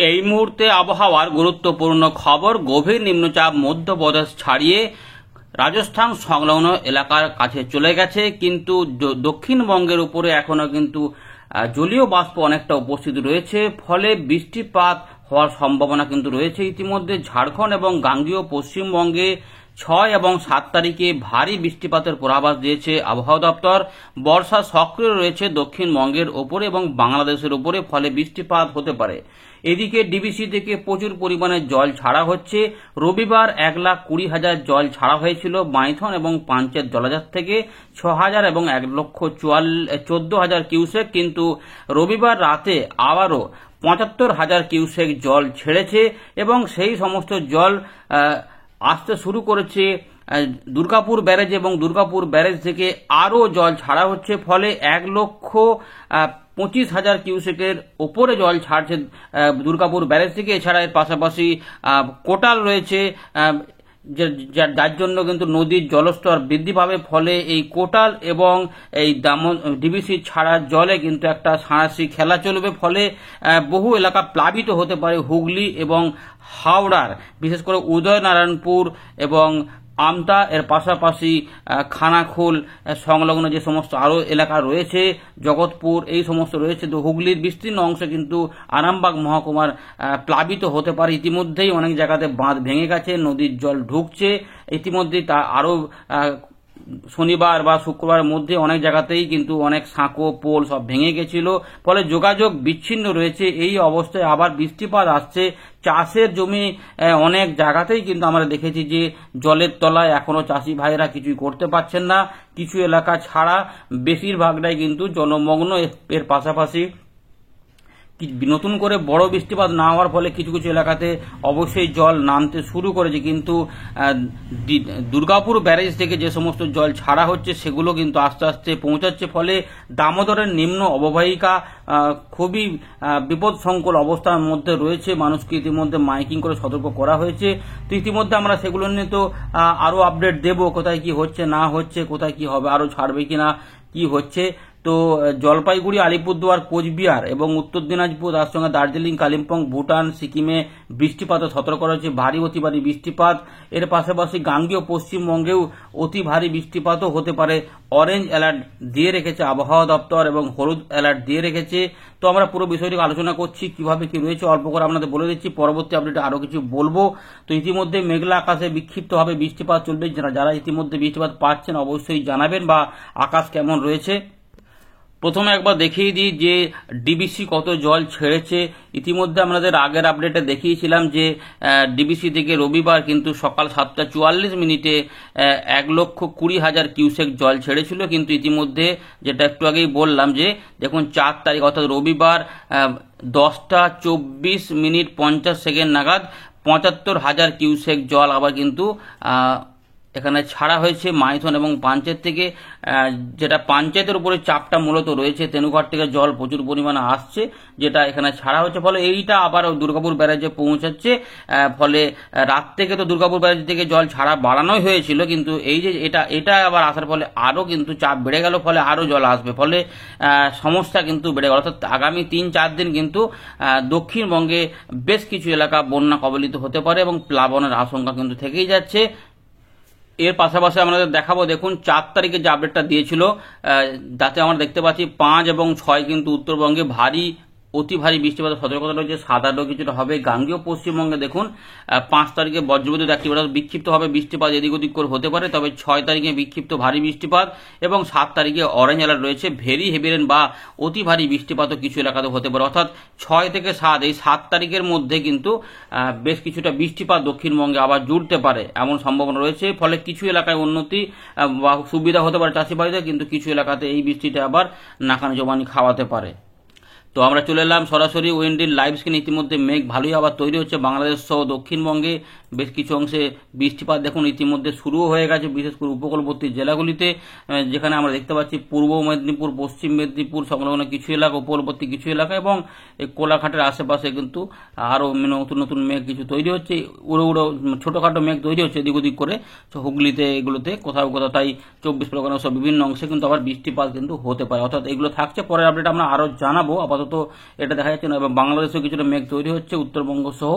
এই মুহূর্তে আবহাওয়ার গুরুত্বপূর্ণ খবর। গভীর নিম্নচাপ মধ্যপ্রদেশ ছাড়িয়ে রাজস্থান সংলগ্ন এলাকার কাছে চলে গেছে, কিন্তু দক্ষিণবঙ্গের উপরে এখনো কিন্তু জলীয় বাষ্প অনেকটা উপস্থিত রয়েছে, ফলে বৃষ্টিপাত হওয়ার সম্ভাবনা কিন্তু রয়েছে। ইতিমধ্যে ঝাড়খণ্ড এবং গাঙ্গেয় পশ্চিমবঙ্গে 6 এবং 7 তারিখে ভারী বৃষ্টিপাতের পূর্বাভাস দিয়েছে আবহাওয়া দপ্তর। বর্ষা সক্রিয় রয়েছে দক্ষিণবঙ্গের ওপরে এবং বাংলাদেশের ওপরে, ফলে বৃষ্টিপাত হতে পারে। এদিকে ডিবিসি থেকে প্রচুর পরিমাণে জল ছাড়া হচ্ছে। রবিবার 1,20,000 জল ছাড়া হয়েছিল মাইথন এবং পাঞ্চেত জলাধার থেকে, 6,000 এবং 1,14,000 কিউসেক, কিন্তু রবিবার রাতে আবারও 75,000 কিউসেক জল ছেড়েছে এবং সেই সমস্ত জল আসতে শুরু করেছে দুর্গাপুর ব্যারেজ, এবং দুর্গাপুর ব্যারেজ থেকে আরও জল ছাড়া হচ্ছে, ফলে 1,25,000 কিউসেকের ওপরে জল ছাড়ছে দুর্গাপুর ব্যারেজ থেকে। এছাড়া এর পাশাপাশি কোটাল রয়েছে, যার জন্য কিন্তু নদীর জলস্তর বৃদ্ধি পাবে, ফলে এই কোটাল এবং এই ডিবিসি ছাড়া জলে কিন্তু একটা সাঁড়াশি খেলা চলবে, ফলে বহু এলাকা প্লাবিত হতে পারে হুগলি এবং হাওড়ার, বিশেষ করে উদয়নারায়ণপুর এবং আমতা, এর পাশাপাশি খানাখোল সংলগ্ন যে সমস্ত আরও এলাকা রয়েছে, জগৎপুর, এই সমস্ত রয়েছে। তো হুগলির বিস্তীর্ণ অংশে কিন্তু আরামবাগ মহকুমার প্লাবিত হতে পারে। ইতিমধ্যেই অনেক জায়গাতে বাঁধ ভেঙে গেছে, নদীর জল ঢুকছে। ইতিমধ্যেই তা আরও শনিবার বা শুক্রবারের মধ্যে অনেক জায়গাতেই কিন্তু অনেক সাঁকো পোল সব ভেঙে গেছিল, ফলে যোগাযোগ বিচ্ছিন্ন রয়েছে। এই অবস্থায় আবার বৃষ্টিপাত আসছে, চাষের জমি অনেক জায়গাতেই কিন্তু আমরা দেখেছি যে জলের তলায় এখনো চাষি ভাইয়েরা কিছুই করতে পারছেন না, কিছু এলাকা ছাড়া বেশিরভাগটাই কিন্তু জলমগ্ন। এর পাশাপাশি নতুন করে বড় বৃষ্টিপাত না হওয়ার ফলে কিছু কিছু এলাকাতে অবশ্যই জল নামতে শুরু করেছে, কিন্তু দুর্গাপুর ব্যারেজ থেকে যে সমস্ত জল ছাড়া হচ্ছে সেগুলো কিন্তু আস্তে আস্তে পৌঁছাচ্ছে, ফলে দামোদরের নিম্ন অববাহিকা খুবই বিপদসংকুল অবস্থার মধ্যে রয়েছে। মানুষকে ইতিমধ্যে মাইকিং করে সতর্ক করা হয়েছে। তো ইতিমধ্যে আমরা সেগুলো নিয়ে তো আরও আপডেট দেব, কোথায় কি হচ্ছে না হচ্ছে, কোথায় কি হবে, আরও ছাড়বে কিনা, কি হচ্ছে। তো জলপাইগুড়ি, আলিপুরদুয়ার, কোচবিহার এবং উত্তর দিনাজপুর, তার সঙ্গে দার্জিলিং, কালিম্পং, ভুটান, সিকিমে বৃষ্টিপাতের সতর্ক করা হয়েছে, ভারী অতি ভারী বৃষ্টিপাত। এর পাশাপাশি গাঙ্গেয় পশ্চিমবঙ্গেও অতি ভারী বৃষ্টিপাতও হতে পারে। অরেঞ্জ অ্যালার্ট দিয়ে রেখেছে আবহাওয়া দপ্তর এবং হলুদ অ্যালার্ট দিয়ে রেখেছে। তো আমরা পুরো বিষয়টি আলোচনা করছি, কিভাবে কি রয়েছে অল্প করে আপনাদের বলে দিচ্ছি, পরবর্তী আপডেটে আরও কিছু বলবো। তো ইতিমধ্যে মেঘলা আকাশে বিক্ষিপ্তভাবে বৃষ্টিপাত চলবে। যারা ইতিমধ্যে বৃষ্টিপাত পাচ্ছেন অবশ্যই জানাবেন বা আকাশ কেমন রয়েছে। প্রথমে একবার দেখিয়ে দিই যে ডিবিসি কত জল ছেড়েছে। ইতিমধ্যে আমাদের আগের আপডেটে দেখিয়েছিলাম যে ডিবিসি থেকে রবিবার কিন্তু সকাল 7:44 1,20,000 কিউসেক জল ছেড়েছিল, কিন্তু ইতিমধ্যে যেটা একটু আগেই বললাম যে দেখুন 4 তারিখ অর্থাৎ রবিবার 10:24:50 নাগাদ 75,000 কিউসেক জল আবার কিন্তু এখানে ছাড়া হয়েছে মাইথন এবং পাঞ্চেত থেকে। যেটা পাঞ্চেতের উপরে চাপটা মূলত রয়েছে, তেনুঘাট থেকে জল প্রচুর পরিমাণে আসছে, যেটা এখানে ছাড়া হচ্ছে, ফলে এইটা আবার দুর্গাপুর ব্যারেজে পৌঁছাচ্ছে। ফলে রাত থেকে তো দুর্গাপুর ব্যারেজ থেকে জল ছাড়া বাড়ানোই হয়েছিল, কিন্তু এই যে এটা আবার আসার ফলে আরও কিন্তু চাপ বেড়ে গেল, ফলে আরও জল আসবে, ফলে সমস্যা কিন্তু বেড়ে গেল। অর্থাৎ আগামী 3-4 দিন কিন্তু দক্ষিণবঙ্গে বেশ কিছু এলাকা বন্যা কবলিত হতে পারে এবং প্লাবনের আশঙ্কা কিন্তু থেকেই যাচ্ছে। এর পাশাপাশি আমাদের দেখাবো, দেখুন 4 তারিখে যে আপডেটটা দিয়েছিল তাতে আমরা দেখতে পাচ্ছি 5 এবং 6 কিন্তু উত্তরবঙ্গে ভারী অতি ভারী বৃষ্টিপাতের সতর্কতা রয়েছে, সাধারণ কিছুটা হবে। গাঙ্গেয় পশ্চিমবঙ্গে দেখুন 5 তারিখে বজ্রবিদ্যুৎ অ্যাক্টিভেট বিক্ষিপ্তভাবে বৃষ্টিপাত এদিক ওদিক করে হতে পারে, তবে 6 তারিখে বিক্ষিপ্ত ভারী বৃষ্টিপাত এবং 7 তারিখে অরেঞ্জ অ্যালার্ট রয়েছে, ভেরি হেভি রেন বা অতি ভারী বৃষ্টিপাতও কিছু এলাকাতে হতে পারে। অর্থাৎ 6 থেকে 7 এই 7 তারিখের মধ্যে কিন্তু বেশ কিছুটা বৃষ্টিপাত দক্ষিণবঙ্গে আবার জুড়তে পারে এমন সম্ভাবনা রয়েছে, ফলে কিছু এলাকায় উন্নতি বা সুবিধা হতে পারে চাষিবাড়িদের, কিন্তু কিছু এলাকাতে এই বৃষ্টিটা আবার নাকানি জমানি খাওয়াতে পারে। তো আমরা চলে এলাম সরাসরি ওয়েন্ডির লাইভ স্ক্রিন। ইতিমধ্যে মেঘ ভালোই আবার তৈরি হচ্ছে বাংলাদেশ সহ দক্ষিণবঙ্গে বেশ কিছু অংশে বৃষ্টিপাত দেখুন ইতিমধ্যে শুরুও হয়ে গেছে, বিশেষ করে উপকূলবর্তী জেলাগুলিতে, যেখানে আমরা দেখতে পাচ্ছি পূর্ব মেদিনীপুর, পশ্চিম মেদিনীপুর সংলগ্ন কিছু এলাকা, উপকূলবর্তী কিছু এলাকা এবং কোলাঘাটের আশেপাশে কিন্তু আরও নতুন নতুন মেঘ কিছু তৈরি হচ্ছে, উড়ো উড়ো ছোটোখাটো মেঘ তৈরি হচ্ছে এদিক ওদিক করে হুগলিতে, এগুলোতে কোথাও কোথাও, তাই 24 পরগনা সব বিভিন্ন অংশে কিন্তু আবার বৃষ্টিপাত কিন্তু হতে পারে। অর্থাৎ এগুলো থাকছে, পরের আপডেট আমরা আরও জানাবো। আপাতত আপাতত এটা দেখা যাচ্ছে না, এবং বাংলাদেশেও কিছুটা মেঘ তৈরি হচ্ছে উত্তরবঙ্গ সহ।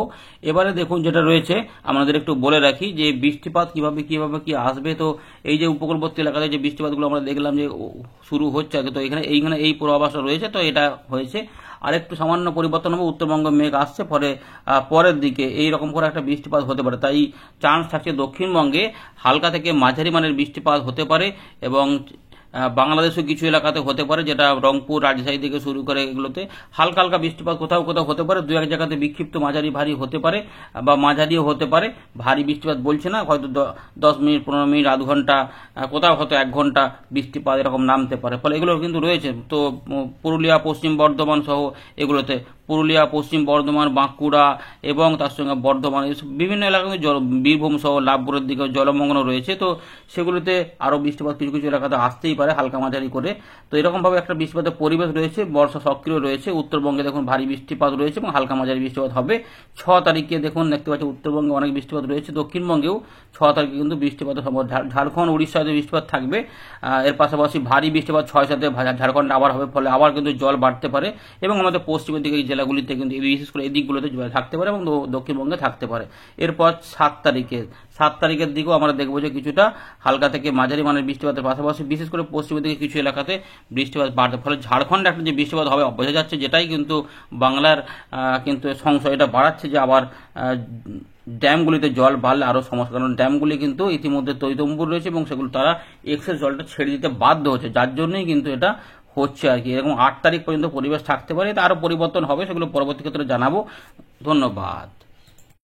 এবারে দেখুন যেটা রয়েছে আমাদের একটু বলে রাখি যে বৃষ্টিপাত কিভাবে কি আসবে। তো এই যে উপকূলবর্তী এলাকাতে যে বৃষ্টিপাতগুলো আমরা দেখলাম যে শুরু হচ্ছে আগে, তো এইখানে এই পূর্বাভাসটা রয়েছে, তো এটা হয়েছে। আরেকটু সামান্য পরিবর্তন হবে, উত্তরবঙ্গ মেঘ আসছে, পরের দিকে এই রকম করে একটা বৃষ্টিপাত হতে পারে। তাই চান্স থাকছে দক্ষিণবঙ্গে হালকা থেকে মাঝারি মানের বৃষ্টিপাত হতে পারে, এবং বাংলাদেশের কিছু এলাকাতে হতে পারে, যেটা রংপুর রাজশাহী থেকে শুরু করে এগুলোতে হালকা হালকা বৃষ্টিপাত কোথাও কোথাও হতে পারে। দু এক জায়গাতে বিক্ষিপ্ত মাঝারি ভারী হতে পারে, বা মাঝারিও হতে পারে। ভারী বৃষ্টিপাত বলছে না, হয়তো 10 মিনিট 15 মিনিট আধ ঘন্টা, কোথাও হয়তো 1 ঘন্টা বৃষ্টিপাত এরকম নামতে পারে। ফলে এগুলো কিন্তু রয়েছে। তো পুরুলিয়া, পশ্চিম বর্ধমান সহ এগুলোতে, পুরুলিয়া, পশ্চিম বর্ধমান, বাঁকুড়া এবং তার সঙ্গে বর্ধমান, বিভিন্ন এলাকাতে বীরভূম সহ লাভপুরের দিকে জলমগ্ন রয়েছে। তো সেগুলোতে আরও বৃষ্টিপাত কিছু কিছু এলাকাতে আসতেই পারে হালকা মাঝারি করে। তো এরকমভাবে একটা বৃষ্টিপাতের পরিবেশ রয়েছে, বর্ষা সক্রিয় রয়েছে। উত্তরবঙ্গে দেখুন ভারী বৃষ্টিপাত রয়েছে এবং হালকা মাঝারি বৃষ্টিপাত হবে। 6 তারিখে দেখুন দেখতে পাচ্ছি উত্তরবঙ্গে অনেক বৃষ্টিপাত রয়েছে, দক্ষিণবঙ্গেও 6 তারিখে কিন্তু বৃষ্টিপাতের সম্ভব। ঝাড়খণ্ড, উড়িষ্যাতে বৃষ্টিপাত থাকবে। এর পাশাপাশি ভারী বৃষ্টিপাত 6-7 ঝাড়খণ্ডে আবার হবে, ফলে আবার কিন্তু জল বাড়তে পারে, এবং আমাদের পশ্চিমের দিকে এই জেলাগুলিতে কিন্তু বিশেষ করে এই দিকগুলোতে জল থাকতে পারে এবং দক্ষিণবঙ্গে থাকতে পারে। এরপর 7 তারিখের দিকেও আমরা দেখবো যে কিছুটা হালকা থেকে মাঝারি মানের বৃষ্টিপাতের পাশাপাশি বিশেষ করে পশ্চিমের দিকে কিছু এলাকাতে বৃষ্টিপাত বাড়তে, ফলে ঝাড়খণ্ডে একটা যে বৃষ্টিপাত হবে বোঝা যাচ্ছে, যেটাই কিন্তু বাংলার কিন্তু সংশয় এটা বাড়াচ্ছে যে আবার ড্যামগুলিতে জল বাড়লে আরও সমস্যা, কারণ ড্যামগুলি কিন্তু ইতিমধ্যে তৈতম্বুর রয়েছে এবং সেগুলো তারা এক্সেস জলটা ছেড়ে দিতে বাধ্য হচ্ছে, যার জন্যই কিন্তু এটা হচ্ছে আর কি। এরকম 8 তারিখ পর্যন্ত পরিবেশ থাকতে পারে, আরও পরিবর্তন হবে, সেগুলো পরবর্তী ক্ষেত্রে জানাবো। ধন্যবাদ।